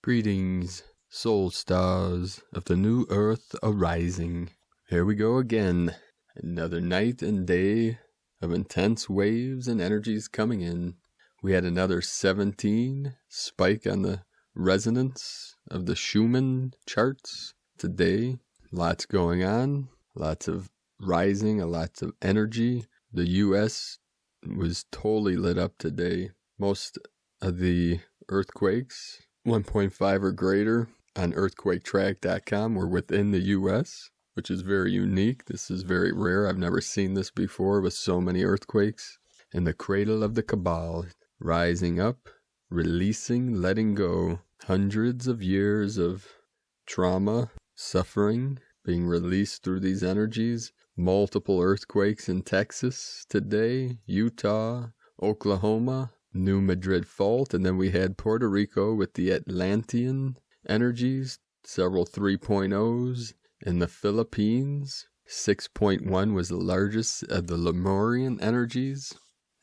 Greetings, soul stars of the new earth arising. Here we go again. Another night and day of intense waves and energies coming in. We had another 17 spike on the resonance of the Schumann charts today. Lots going on, lots of rising, lots of energy. The U.S. was totally lit up today. Most of the earthquakes, 1.5 or greater, on earthquaketrack.com were within the U.S., which is very unique. This is very rare. I've never seen this before with so many earthquakes. In the cradle of the cabal, rising up, releasing, letting go. Hundreds of years of trauma, suffering, being released through these energies. Multiple earthquakes in Texas today, Utah, Oklahoma, New Madrid Fault, and then we had Puerto Rico with the Atlantean energies, several 3.0s. In the Philippines, 6.1 was the largest of the Lemurian energies.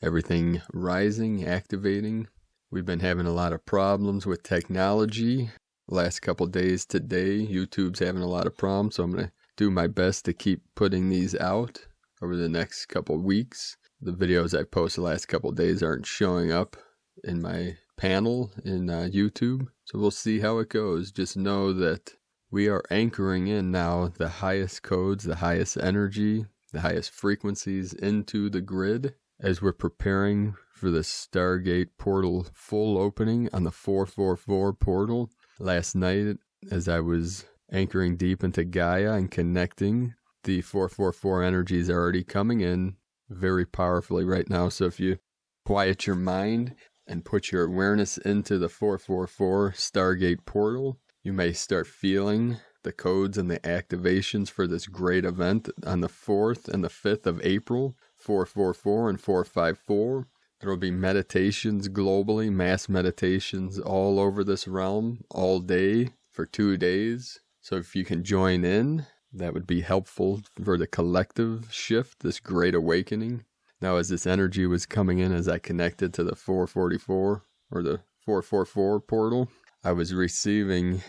Everything rising, activating. We've been having a lot of problems with technology. Last couple days today, YouTube's having a lot of problems, so I'm going to do my best to keep putting these out over the next couple weeks. The videos I posted the last couple days aren't showing up in my panel in YouTube, so we'll see how it goes. Just know that we are anchoring in now the highest codes, the highest energy, the highest frequencies into the grid as we're preparing for the Stargate portal full opening on the 444 portal. Last night, as I was anchoring deep into Gaia and connecting, the 444 energies are already coming in very powerfully right now. So if you quiet your mind and put your awareness into the 444 Stargate portal, you may start feeling the codes and the activations for this great event on the 4th and the 5th of April, 444 and 454. There will be meditations globally, mass meditations all over this realm, all day for 2 days. So if you can join in, that would be helpful for the collective shift, this great awakening. Now, as this energy was coming in, as I connected to the 444 or the 444 portal, I was receiving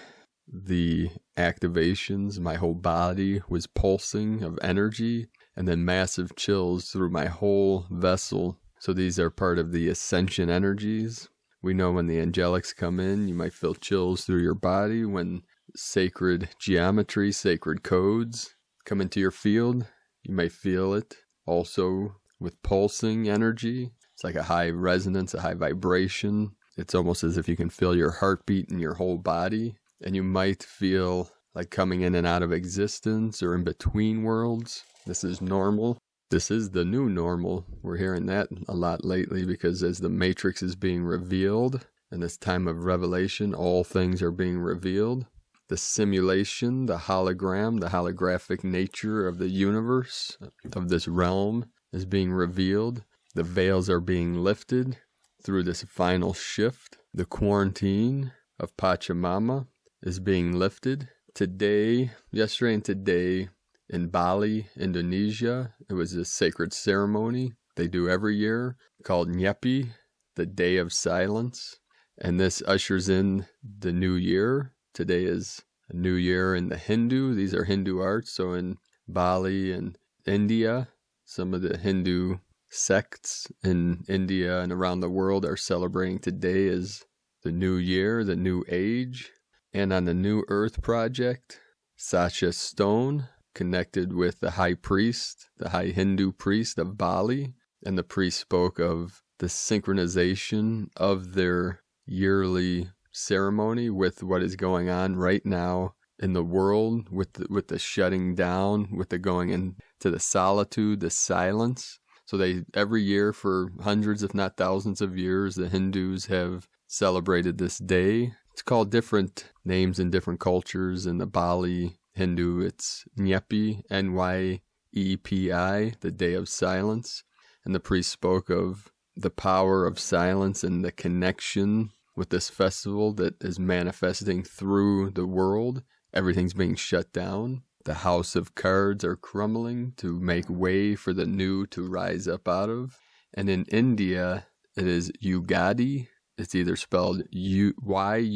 the activations. My whole body was pulsing of energy, and then massive chills through my whole vessel. So these are part of the Ascension energies. We know when the angelics come in, you might feel chills through your body. When sacred geometry, sacred codes come into your field, you may feel it also with pulsing energy. It's like a high resonance, a high vibration. It's almost as if you can feel your heartbeat in your whole body, and you might feel like coming in and out of existence or in between worlds. This is normal. This is the new normal. We're hearing that a lot lately because as the Matrix is being revealed, in this time of revelation, all things are being revealed. The simulation, the hologram, the holographic nature of the universe, of this realm, is being revealed. The veils are being lifted through this final shift. The quarantine of Pachamama is being lifted. Today, yesterday and today, in Bali, Indonesia, it was a sacred ceremony they do every year called Nyepi, the Day of Silence. And this ushers in the new year. Today is a new year in the Hindu. These are Hindu arts. So in Bali and India, some of the Hindu sects in India and around the world are celebrating today as the new year, the new age. And on the New Earth Project, Sacha Stone connected with the high priest, the high Hindu priest of Bali, and the priest spoke of the synchronization of their yearly ceremony with what is going on right now in the world, with the shutting down, with the going into the solitude, the silence. So they every year for hundreds, if not thousands of years, the Hindus have celebrated this day. It's called different names in different cultures. In the Bali Hindu, it's Nyepi, Nyepi, the Day of Silence. And the priest spoke of the power of silence and the connection with this festival that is manifesting through the world. Everything's being shut down. The house of cards are crumbling to make way for the new to rise up out of. And in India, it is Ugadi, It's either spelled Y-U-G-A-D-I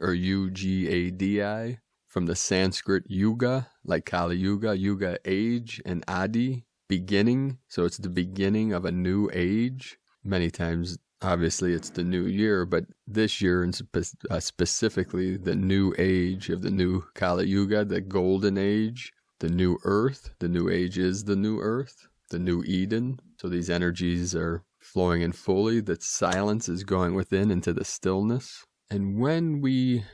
or U-G-A-D-I, from the Sanskrit yuga, like Kali Yuga, yuga age, and adi, beginning. So it's the beginning of a new age. Many times, obviously, it's the new year, but this year, and specifically the new age of the new Kali Yuga, the golden age, the new earth. The new age is the new earth, the new Eden. So these energies are flowing in fully. That silence is going within into the stillness. And when we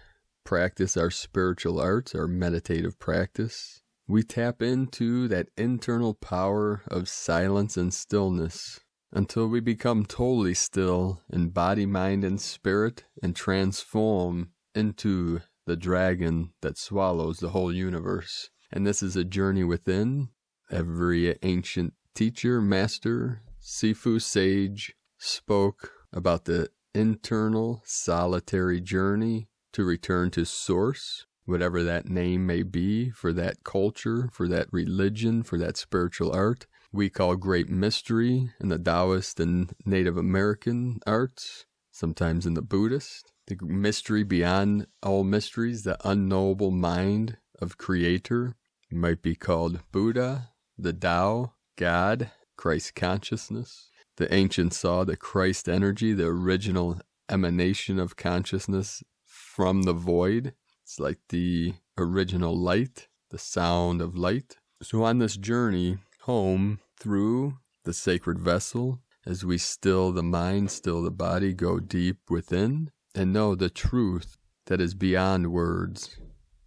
practice our spiritual arts, our meditative practice, we tap into that internal power of silence and stillness until we become totally still in body, mind, and spirit, and transform into the dragon that swallows the whole universe. And this is a journey within. Every ancient teacher, master, Sifu sage spoke about the internal solitary journey to return to source, whatever that name may be, for that culture, for that religion, for that spiritual art. We call great mystery in the Taoist and Native American arts, sometimes in the Buddhist. The mystery beyond all mysteries, the unknowable mind of Creator, might be called Buddha, the Tao, God, Christ consciousness. The ancients saw the Christ energy, the original emanation of consciousness from the void. It's like the original light, the sound of light. So on this journey home through the sacred vessel, as we still the mind, still the body, go deep within, and know the truth that is beyond words,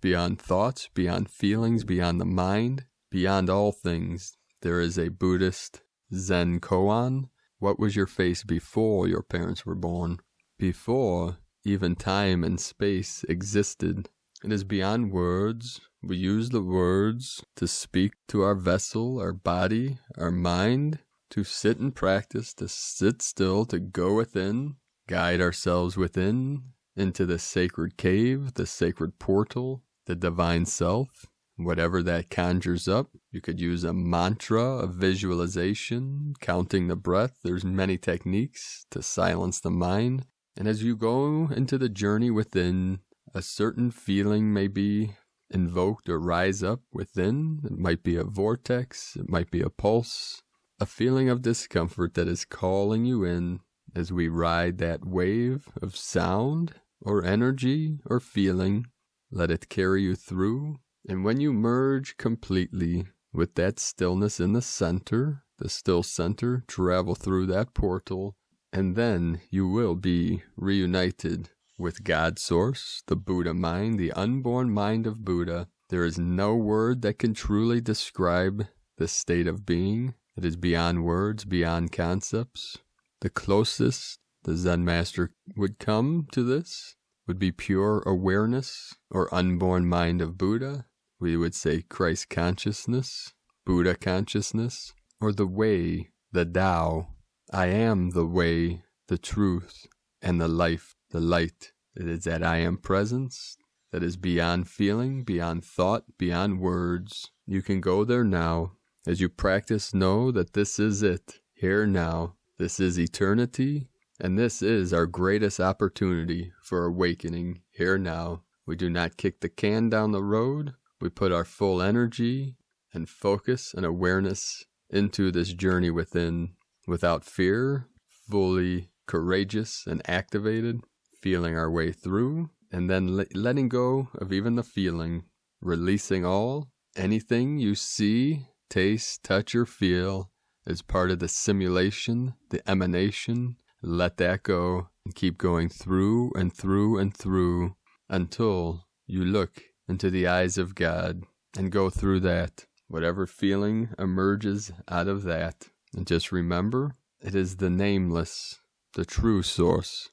beyond thoughts, beyond feelings, beyond the mind, beyond all things. There is a Buddhist Zen koan. What was your face before your parents were born? Before even time and space existed. It is beyond words. We use the words to speak to our vessel, our body, our mind, to sit and practice, to sit still, to go within, guide ourselves within, into the sacred cave, the sacred portal, the divine self. Whatever that conjures up, you could use a mantra, a visualization, counting the breath. There's many techniques to silence the mind. And as you go into the journey within, a certain feeling may be invoked or rise up within. It might be a vortex, it might be a pulse, a feeling of discomfort that is calling you in as we ride that wave of sound or energy or feeling. Let it carry you through. And when you merge completely with that stillness in the center, the still center, travel through that portal, and then you will be reunited with God Source, the Buddha mind, the unborn mind of Buddha. There is no word that can truly describe this state of being. It is beyond words, beyond concepts. The closest the Zen master would come to this would be pure awareness or unborn mind of Buddha. We would say Christ consciousness, Buddha consciousness, or the way, the Tao. I am the way, the truth, and the life, the light. It is that I am presence that is beyond feeling, beyond thought, beyond words. You can go there now. As you practice, know that this is it, here now. This is eternity, and this is our greatest opportunity for awakening here now. We do not kick the can down the road. We put our full energy and focus and awareness into this journey within, without fear, fully courageous and activated, feeling our way through, and then letting go of even the feeling, releasing all, anything you see, taste, touch, or feel as part of the simulation, the emanation. Let that go and keep going through and through and through until you look into the eyes of God and go through that. Whatever feeling emerges out of that. And just remember, it is the nameless, the true source.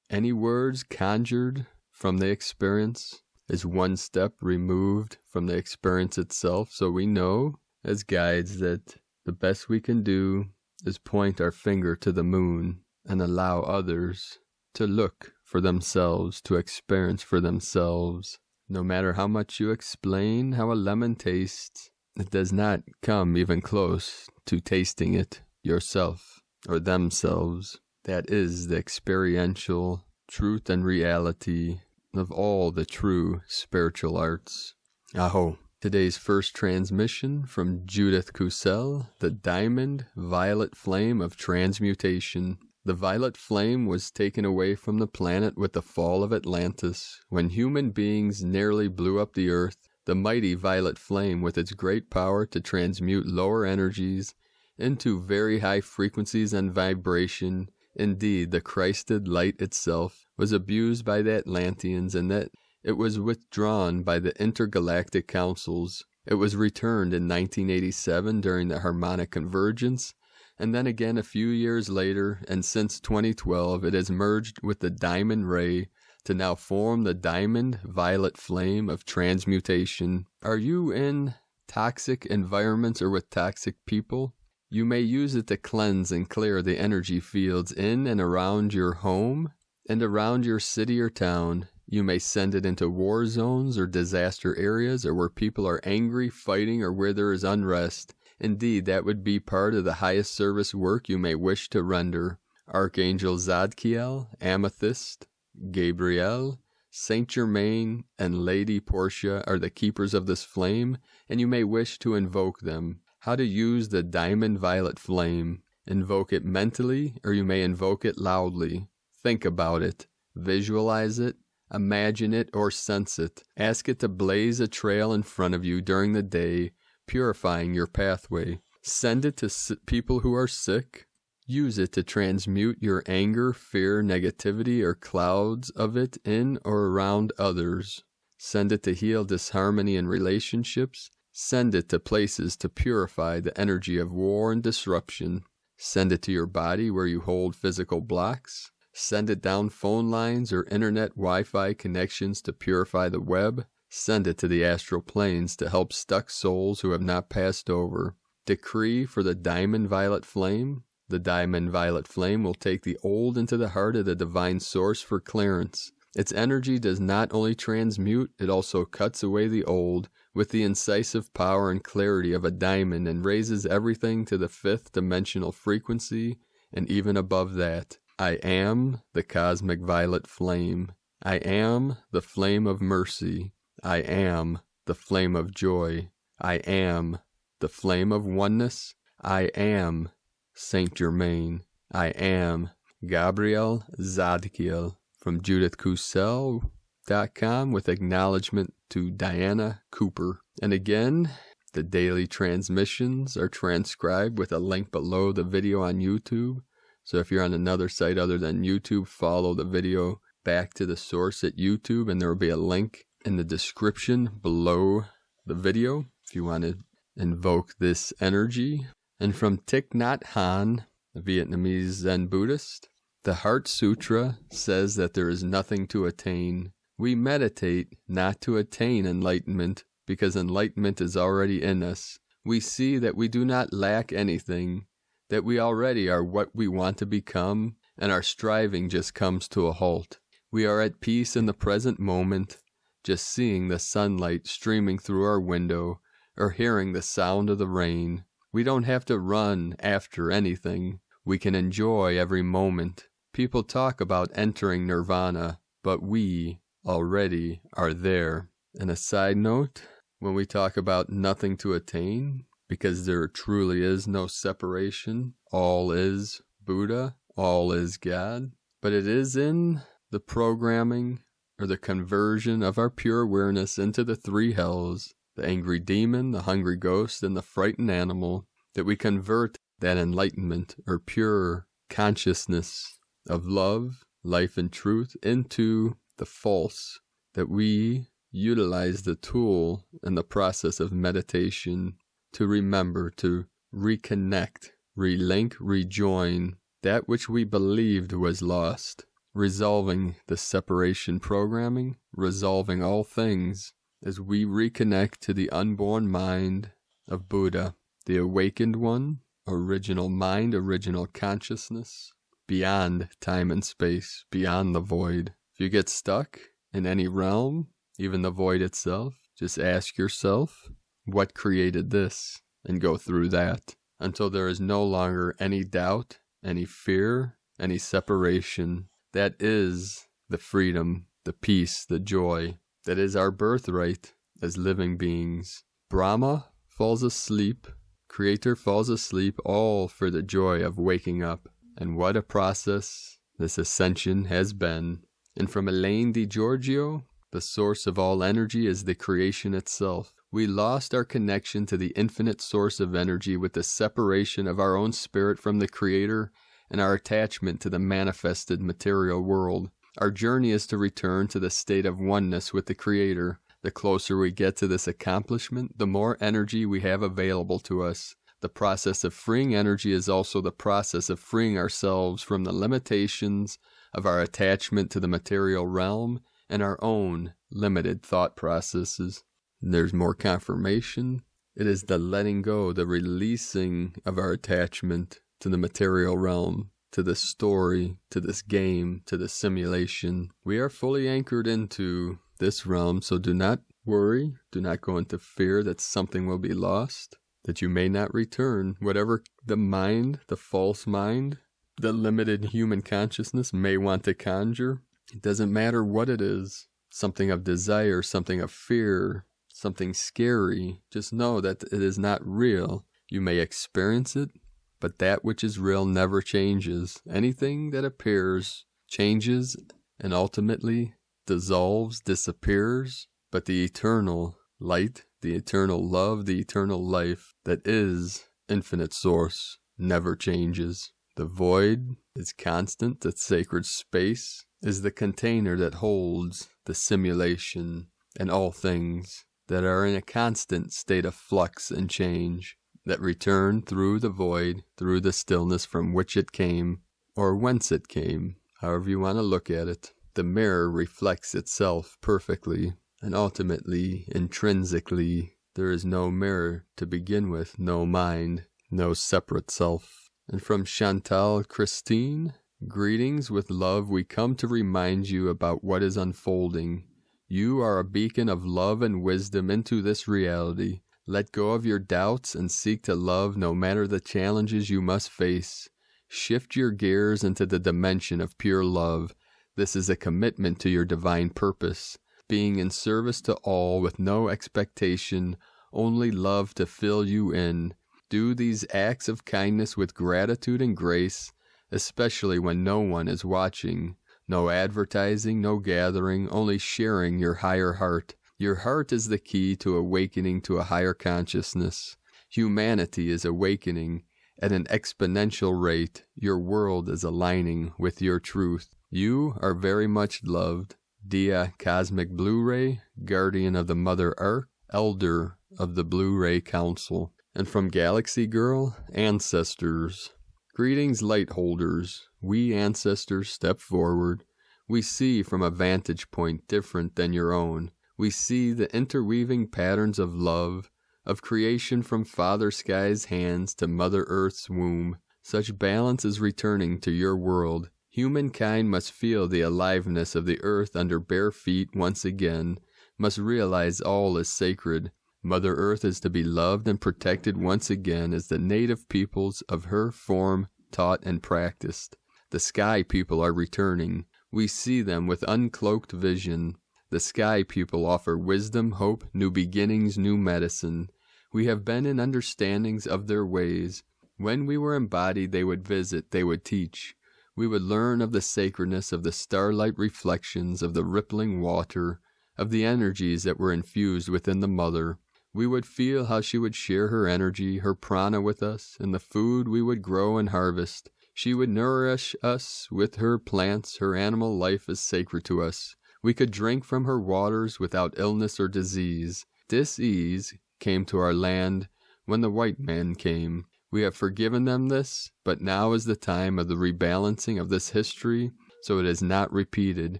Any words conjured from the experience is one step removed from the experience itself. So we know as guides that the best we can do is point our finger to the moon and allow others to look for themselves, to experience for themselves. No matter how much you explain how a lemon tastes, it does not come even close to tasting it yourself or themselves. That is the experiential truth and reality of all the true spiritual arts. Aho. Today's first transmission from Judith Kusel, the Diamond Violet Flame of Transmutation. The violet flame was taken away from the planet with the fall of Atlantis, when human beings nearly blew up the earth. The mighty violet flame, with its great power to transmute lower energies into very high frequencies and vibration, indeed the Christed light itself, was abused by the Atlanteans, and that it was withdrawn by the intergalactic councils. It was returned in 1987 during the harmonic convergence, and then again a few years later, and since 2012 it has merged with the diamond ray to now form the diamond violet flame of transmutation. Are you in toxic environments or with toxic people? You may use it to cleanse and clear the energy fields in and around your home and around your city or town. You may send it into war zones or disaster areas, or where people are angry, fighting, or where there is unrest. Indeed, that would be part of the highest service work you may wish to render. Archangel Zadkiel, Amethyst, Gabriel, Saint Germain, and Lady Portia are the keepers of this flame, and you may wish to invoke them. How to use the diamond violet flame. Invoke it mentally, or you may invoke it loudly. Think about it. Visualize it. Imagine it or sense it. Ask it to blaze a trail in front of you during the day, purifying your pathway. Send it to people who are sick. Use it to transmute your anger, fear, negativity, or clouds of it in or around others. Send it to heal disharmony in relationships. Send it to places to purify the energy of war and disruption. Send it to your body where you hold physical blocks. Send it down phone lines or internet Wi-Fi connections to purify the web. Send it to the astral planes to help stuck souls who have not passed over. Decree for the diamond violet flame. The diamond violet flame will take the old into the heart of the divine source for clearance. Its energy does not only transmute, it also cuts away the old with the incisive power and clarity of a diamond, and raises everything to the fifth dimensional frequency and even above that. I am the cosmic violet flame. I am the flame of mercy. I am the flame of joy. I am the flame of oneness. I am Saint Germain. I am Gabriel Zadkiel. From JudithKusel.com, with acknowledgement to Diana Cooper. And again, the daily transmissions are transcribed with a link below the video on YouTube. So if you're on another site other than YouTube, follow the video back to the source at YouTube, and there will be a link in the description below the video if you want to invoke this energy. And from Thich Nhat Hanh, a Vietnamese Zen Buddhist, the Heart Sutra says that there is nothing to attain. We meditate not to attain enlightenment, because enlightenment is already in us. We see that we do not lack anything, that we already are what we want to become, and our striving just comes to a halt. We are at peace in the present moment, just seeing the sunlight streaming through our window, or hearing the sound of the rain. We don't have to run after anything. We can enjoy every moment. People talk about entering nirvana, but we already are there. And a side note, when we talk about nothing to attain, because there truly is no separation, all is Buddha, all is God, but it is in the programming or the conversion of our pure awareness into the three hells, the angry demon, the hungry ghost, and the frightened animal, that we convert that enlightenment or pure consciousness of love, life, and truth into the false, that we utilize the tool and the process of meditation to remember, to reconnect, relink, rejoin that which we believed was lost, resolving the separation programming, resolving all things as we reconnect to the unborn mind of Buddha, the awakened one, original mind, original consciousness, beyond time and space, beyond the void. If you get stuck in any realm, even the void itself, just ask yourself, what created this? And go through that until there is no longer any doubt, any fear, any separation. That is the freedom, the peace, the joy. That is our birthright as living beings. Brahma falls asleep, Creator falls asleep, all for the joy of waking up. And what a process this ascension has been. And from Elaine Di Giorgio, the source of all energy is the creation itself. We lost our connection to the infinite source of energy with the separation of our own spirit from the Creator and our attachment to the manifested material world. Our journey is to return to the state of oneness with the Creator. The closer we get to this accomplishment, the more energy we have available to us. The process of freeing energy is also the process of freeing ourselves from the limitations of our attachment to the material realm and our own limited thought processes. There's more confirmation. It is the letting go, the releasing of our attachment to the material realm, to this story, to this game, to this simulation. We are fully anchored into this realm, so do not worry, do not go into fear that something will be lost, that you may not return. Whatever the mind, the false mind, the limited human consciousness may want to conjure, it doesn't matter what it is. Something of desire, something of fear, something scary. Just know that it is not real. You may experience it, but that which is real never changes. Anything that appears changes and ultimately dissolves, disappears, but the eternal light, the eternal love, the eternal life that is infinite source never changes. The void is constant, the sacred space is the container that holds the simulation and all things that are in a constant state of flux and change, that return through the void, through the stillness from which it came, or whence it came, however you want to look at it. The mirror reflects itself perfectly, and ultimately, intrinsically, there is no mirror to begin with, no mind, no separate self. And from Chantal Christine, greetings with love. We come to remind you about what is unfolding. You are a beacon of love and wisdom into this reality. Let go of your doubts and seek to love no matter the challenges you must face. Shift your gears into the dimension of pure love. This is a commitment to your divine purpose, being in service to all with no expectation, only love to fill you in. Do these acts of kindness with gratitude and grace, especially when no one is watching. No advertising, no gathering, only sharing your higher heart. Your heart is the key to awakening to a higher consciousness. Humanity is awakening at an exponential rate. Your world is aligning with your truth. You are very much loved. Dia Cosmic Blu-ray, Guardian of the Mother Ark, Elder of the Blu-ray Council. And from Galaxy Girl, Ancestors. Greetings, light holders. We ancestors step forward. We see from a vantage point different than your own. We see the interweaving patterns of love, of creation from Father Sky's hands to Mother Earth's womb. Such balance is returning to your world. Humankind must feel the aliveness of the earth under bare feet once again, must realize all is sacred. Mother Earth is to be loved and protected once again as the native peoples of her form taught and practiced. The Sky People are returning. We see them with uncloaked vision. The Sky People offer wisdom, hope, new beginnings, new medicine. We have been in understandings of their ways. When we were embodied, they would visit, they would teach. We would learn of the sacredness of the starlight reflections of the rippling water, of the energies that were infused within the mother. We would feel how she would share her energy, her prana with us, and the food we would grow and harvest. She would nourish us with her plants. Her animal life is sacred to us. We could drink from her waters without illness or disease. Dis-ease came to our land when the white man came. We have forgiven them this, but now is the time of the rebalancing of this history, so it is not repeated.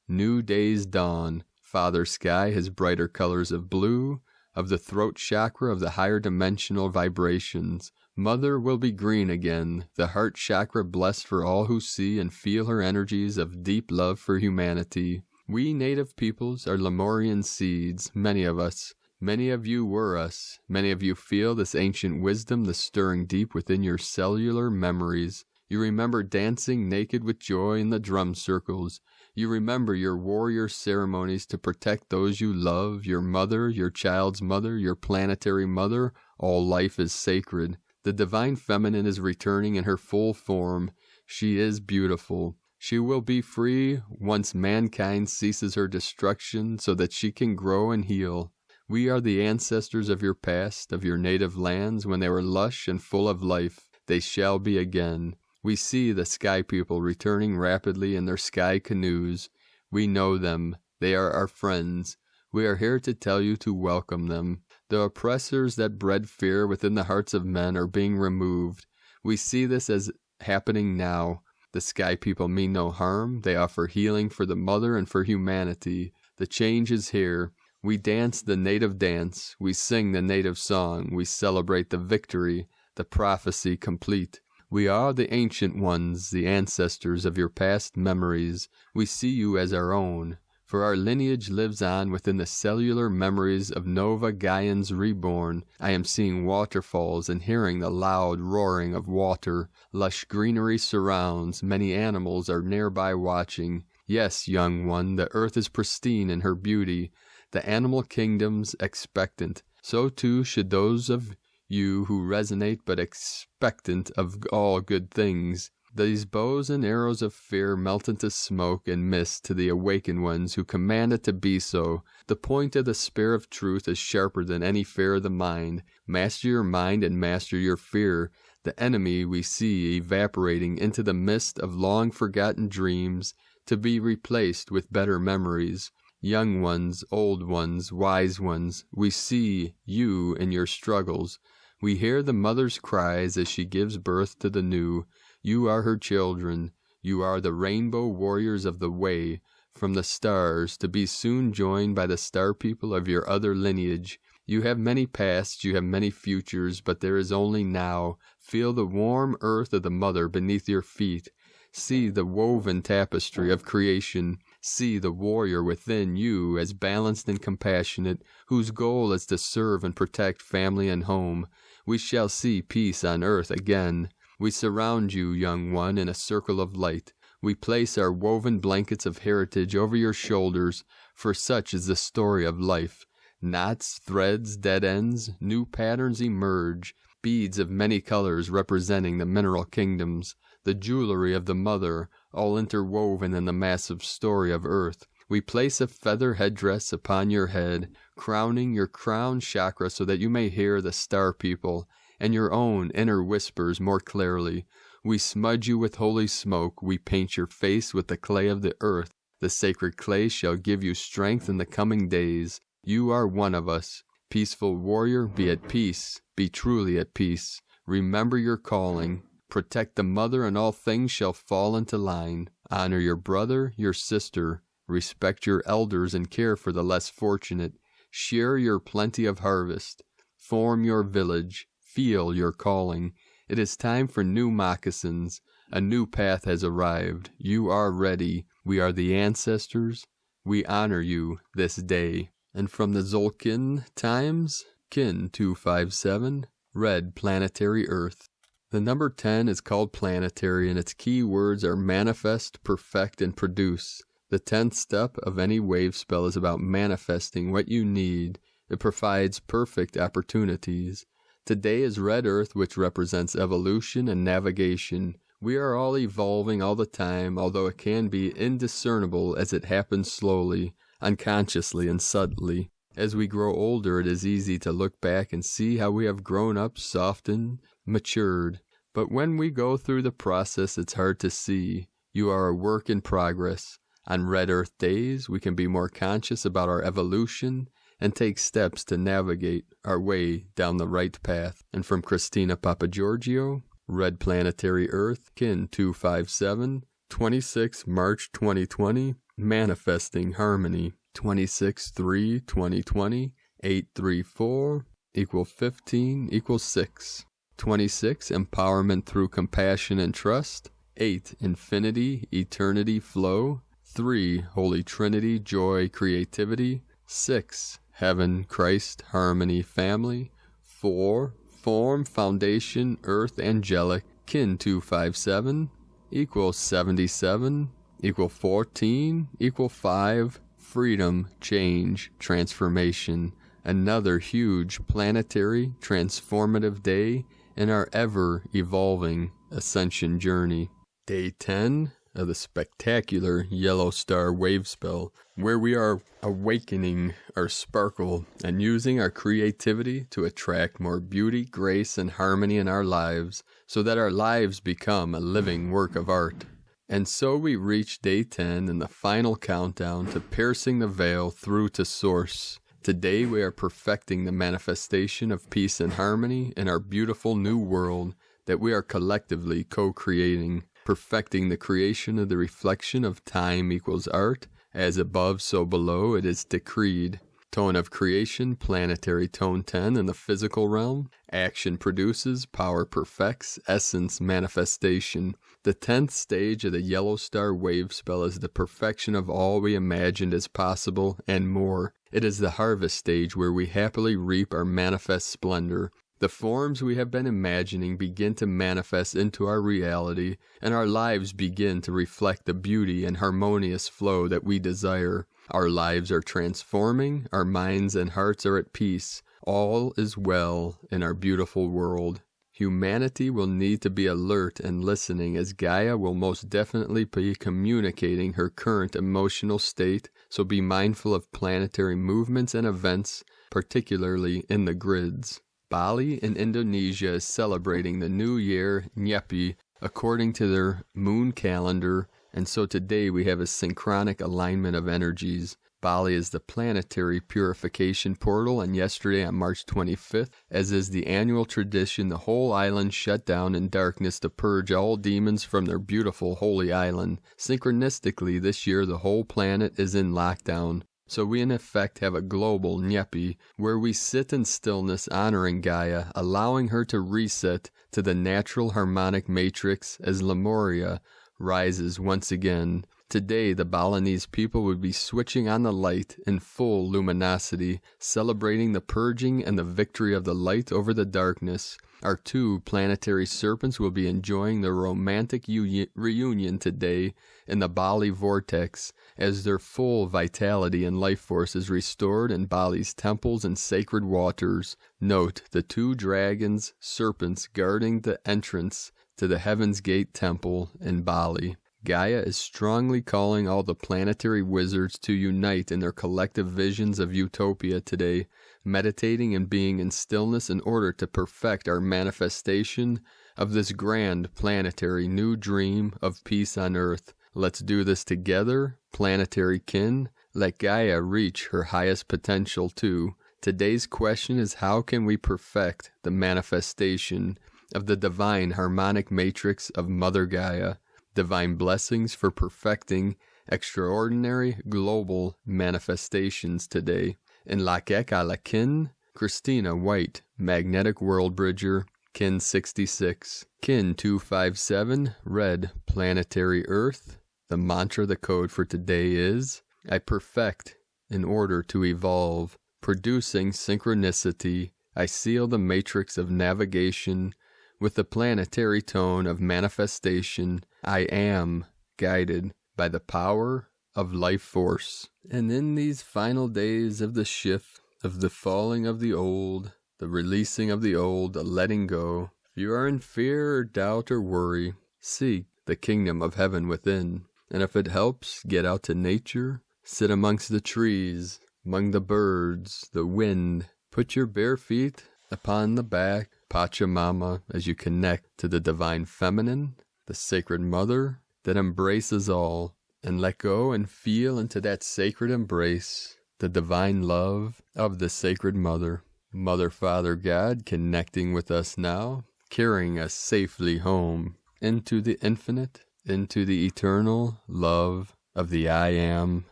New days dawn. Father Sky has brighter colors of blue, of the throat chakra of the higher dimensional vibrations. Mother will be green again, the heart chakra blessed for all who see and feel her energies of deep love for humanity. We native peoples are Lemurian seeds, many of us. Many of you were us. Many of you feel this ancient wisdom, the stirring deep within your cellular memories. You remember dancing naked with joy in the drum circles. You remember your warrior ceremonies to protect those you love, your mother, your child's mother, your planetary mother. All life is sacred. The divine feminine is returning in her full form. She is beautiful. She will be free once mankind ceases her destruction so that she can grow and heal. We are the ancestors of your past, of your native lands, when they were lush and full of life. They shall be again. We see the sky people returning rapidly in their sky canoes. We know them. They are our friends. We are here to tell you to welcome them. The oppressors that bred fear within the hearts of men are being removed. We see this as happening now. The sky people mean no harm. They offer healing for the mother and for humanity. The change is here. We dance the native dance. We sing the native song. We celebrate the victory, the prophecy complete. We are the ancient ones, the ancestors of your past memories. We see you as our own, for our lineage lives on within the cellular memories of Nova Gaians reborn. I am seeing waterfalls and hearing the loud roaring of water. Lush greenery surrounds. Many animals are nearby watching. Yes, young one, the earth is pristine in her beauty. The animal kingdom's expectant. So too should those of you who resonate but expectant of all good things. These bows and arrows of fear melt into smoke and mist to the awakened ones who command it to be so. The point of the spear of truth is sharper than any fear of the mind. Master your mind and master your fear. The enemy we see evaporating into the mist of long-forgotten dreams to be replaced with better memories. Young ones, old ones, wise ones, we see you in your struggles. We hear the mother's cries as she gives birth to the new. You are her children. You are the rainbow warriors of the way, from the stars, to be soon joined by the star people of your other lineage. You have many pasts, you have many futures, but there is only now. Feel the warm earth of the mother beneath your feet. See the woven tapestry of creation. See the warrior within you as balanced and compassionate, whose goal is to serve and protect family and home. We shall see peace on earth again. We surround you, young one, in a circle of light. We place our woven blankets of heritage over your shoulders, for such is the story of life. Knots, threads, dead ends, new patterns emerge, beads of many colors representing the mineral kingdoms, the jewelry of the mother, all interwoven in the massive story of earth. We place a feather headdress upon your head, crowning your crown chakra so that you may hear the star people and your own inner whispers more clearly. We smudge you with holy smoke. We paint your face with the clay of the earth. The sacred clay shall give you strength in the coming days. You are one of us. Peaceful warrior, be at peace. Be truly at peace. Remember your calling. Protect the mother, and all things shall fall into line. Honor your brother, your sister. Respect your elders and care for the less fortunate. Share your plenty of harvest. Form your village. Feel your calling. It is time for new moccasins. A new path has arrived. You are ready. We are the ancestors. We honor you this day. And from the Zolkin Times, Kin 257, read Planetary Earth. The number 10 is called Planetary, and its key words are manifest, perfect, and produce. The 10th step of any wave spell is about manifesting what you need. It provides perfect opportunities. Today is Red Earth, which represents evolution and navigation. We are all evolving all the time, although it can be indiscernible as it happens slowly, unconsciously, and subtly. As we grow older, it is easy to look back and see how we have grown up, softened, matured. But when we go through the process, it's hard to see. You are a work in progress. On Red Earth days, we can be more conscious about our evolution and take steps to navigate our way down the right path. And from Christina Papagiorgio, Red Planetary Earth, Kin 257, 26 March 2020, Manifesting Harmony, 26/3/2020, 834 = 15 = 6. 26 Empowerment through compassion and trust. 8 Infinity, eternity, flow. 3 Holy Trinity, joy, creativity. 6 Heaven, Christ, harmony, family. 4 Form, foundation, earth, angelic. kin 257, equal 77, equal 14, equal 5, freedom, change, transformation. Another huge planetary transformative day in our ever-evolving ascension journey. Day 10 of the spectacular yellow star wave spell, where we are awakening our sparkle and using our creativity to attract more beauty, grace, and harmony in our lives, so that our lives become a living work of art. And so we reach day 10 in the final countdown to piercing the veil through to source. Today we are perfecting the manifestation of peace and harmony in our beautiful new world that we are collectively co-creating, perfecting the creation of the reflection of time equals art, as above so below it is decreed. Tone of creation, planetary tone 10 in the physical realm. Action produces, power perfects, essence manifestation. The 10th stage of the yellow star wave spell is the perfection of all we imagined as possible and more. It is the harvest stage where we happily reap our manifest splendor. The forms we have been imagining begin to manifest into our reality, and our lives begin to reflect the beauty and harmonious flow that we desire. Our lives are transforming, our minds and hearts are at peace. All is well in our beautiful world. Humanity will need to be alert and listening, as Gaia will most definitely be communicating her current emotional state, so be mindful of planetary movements and events, particularly in the grids. Bali in Indonesia is celebrating the new year, Nyepi, according to their moon calendar, and so today we have a synchronic alignment of energies. Bali is the planetary purification portal, and yesterday on March 25th, as is the annual tradition, the whole island shut down in darkness to purge all demons from their beautiful holy island. Synchronistically, this year the whole planet is in lockdown. So we in effect have a global Nyepi, where we sit in stillness honoring Gaia, allowing her to reset to the natural harmonic matrix as Lemuria rises once again. Today the Balinese people would be switching on the light in full luminosity, celebrating the purging and the victory of the light over the darkness. Our two planetary serpents will be enjoying their romantic reunion today in the Bali vortex, as their full vitality and life force is restored in Bali's temples and sacred waters. Note the two dragons, serpents guarding the entrance to the Heaven's Gate temple in Bali. Gaia is strongly calling all the planetary wizards to unite in their collective visions of utopia today, meditating and being in stillness in order to perfect our manifestation of this grand planetary new dream of peace on Earth. Let's do this together, planetary kin. Let Gaia reach her highest potential too. Today's question is, how can we perfect the manifestation of the divine harmonic matrix of Mother Gaia? Divine blessings for perfecting extraordinary global manifestations today. In Lakek ala Kin, Christina White, Magnetic World Bridger, Kin 66. Kin 257, Red Planetary Earth. The mantra, the code for today is, I perfect in order to evolve. Producing synchronicity, I seal the matrix of navigation with the planetary tone of manifestation. I am guided by the power of life force. And in these final days of the shift, of the falling of the old, the releasing of the old, the letting go, if you are in fear or doubt or worry, seek the kingdom of heaven within. And if it helps, get out to nature, sit amongst the trees, among the birds, the wind. Put your bare feet upon the back, Pachamama, as you connect to the divine feminine, the sacred mother that embraces all, and let go and feel into that sacred embrace, the divine love of the sacred mother. Mother, Father, God connecting with us now, carrying us safely home into the infinite, into the eternal love of the I Am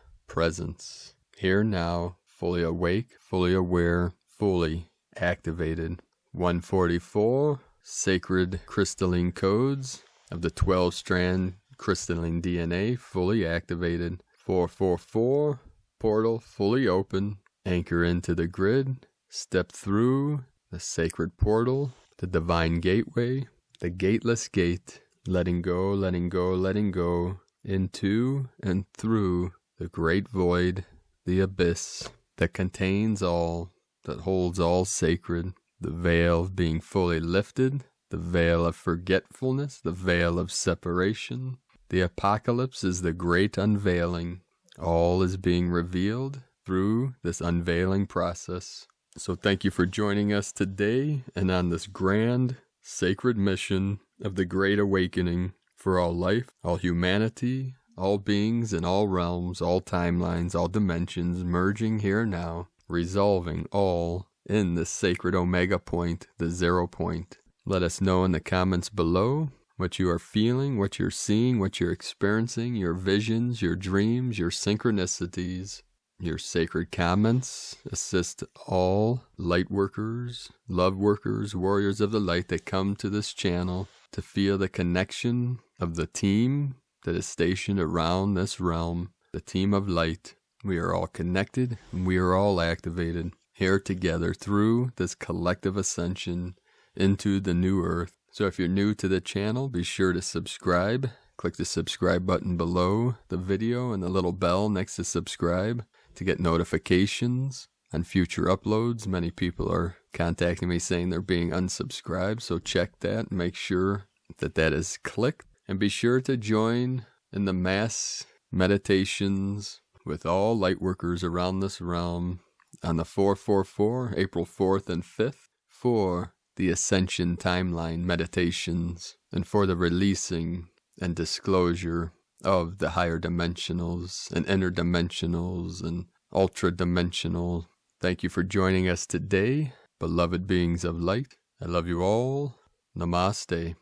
presence. Here now, fully awake, fully aware, fully activated. 144 sacred crystalline codes of the 12-strand crystalline DNA fully activated. 444 portal fully open. Anchor into the grid. Step through the sacred portal, the divine gateway, the gateless gate, letting go, letting go, letting go, into and through the great void, the abyss that contains all, that holds all sacred, the veil of being fully lifted, the veil of forgetfulness, the veil of separation. The apocalypse is the great unveiling. All is being revealed through this unveiling process. So thank you for joining us today and on this grand, sacred mission of the Great Awakening for all life, all humanity, all beings in all realms, all timelines, all dimensions, merging here now, resolving all in this sacred Omega point, the 0 point. Let us know in the comments below what you are feeling, what you're seeing, what you're experiencing, your visions, your dreams, your synchronicities. Your sacred comments assist all Lightworkers, love workers, warriors of the light that come to this channel to feel the connection of the team that is stationed around this realm, the team of light. We are all connected and we are all activated here together through this collective ascension into the new earth. So if you're new to the channel, be sure to subscribe. Click the subscribe button below the video and the little bell next to subscribe to get notifications on future uploads. Many people are contacting me saying they're being unsubscribed, so check that and make sure that that is clicked. And be sure to join in the mass meditations with all Lightworkers around this realm on the 444, April 4th and 5th, for the Ascension timeline meditations and for the releasing and disclosure of the higher dimensionals and interdimensionals and ultra-dimensional. Thank you for joining us today, beloved beings of light. I love you all. Namaste.